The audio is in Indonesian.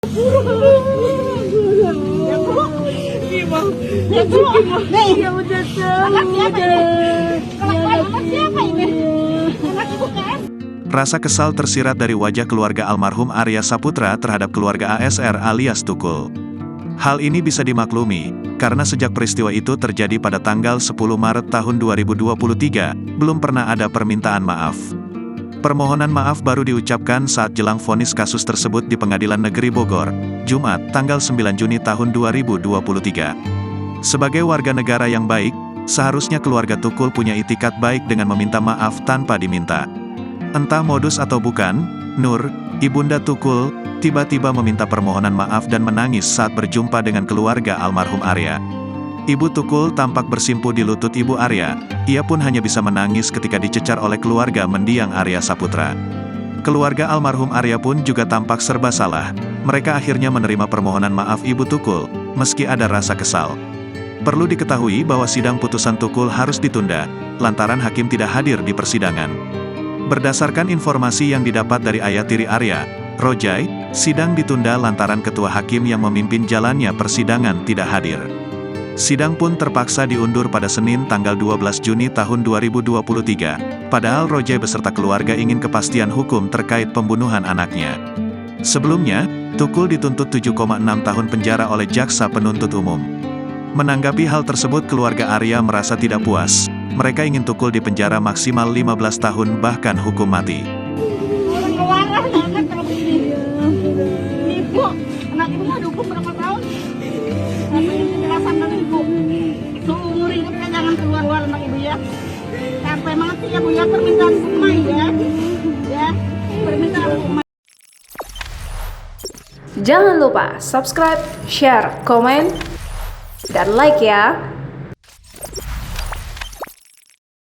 Rasa kesal tersirat dari wajah keluarga almarhum Arya Saputra terhadap keluarga ASR alias Tukul. Hal ini bisa dimaklumi, karena sejak peristiwa itu terjadi pada tanggal 10 Maret tahun 2023, belum pernah ada permintaan maaf. Permohonan maaf baru diucapkan saat jelang vonis kasus tersebut di Pengadilan Negeri Bogor, Jumat, tanggal 9 Juni tahun 2023. Sebagai warga negara yang baik, seharusnya keluarga Tukul punya itikat baik dengan meminta maaf tanpa diminta. Entah modus atau bukan, Nur, ibunda Tukul, tiba-tiba meminta permohonan maaf dan menangis saat berjumpa dengan keluarga almarhum Arya. Ibu Tukul tampak bersimpu di lutut Ibu Arya, ia pun hanya bisa menangis ketika dicecar oleh keluarga mendiang Arya Saputra. Keluarga almarhum Arya pun juga tampak serba salah, mereka akhirnya menerima permohonan maaf Ibu Tukul, meski ada rasa kesal. Perlu diketahui bahwa sidang putusan Tukul harus ditunda, lantaran hakim tidak hadir di persidangan. Berdasarkan informasi yang didapat dari ayah tiri Arya, Rojai, sidang ditunda lantaran ketua hakim yang memimpin jalannya persidangan tidak hadir. Sidang pun terpaksa diundur pada Senin tanggal 12 Juni tahun 2023, padahal Rojai beserta keluarga ingin kepastian hukum terkait pembunuhan anaknya. Sebelumnya, Tukul dituntut 7,6 tahun penjara oleh jaksa penuntut umum. Menanggapi hal tersebut keluarga Arya merasa tidak puas, mereka ingin Tukul dipenjara maksimal 15 tahun bahkan hukum mati. Ibu, anak ibu mau dihukum berapa tahun? Tapi penjelasan dari ibu, seumur hidupnya jangan keluar-luar anak ibu ya. Sampai mati ya bu ya, permintaan hukum ya, permintaan hukum. Jangan lupa subscribe, share, komen, dan like ya.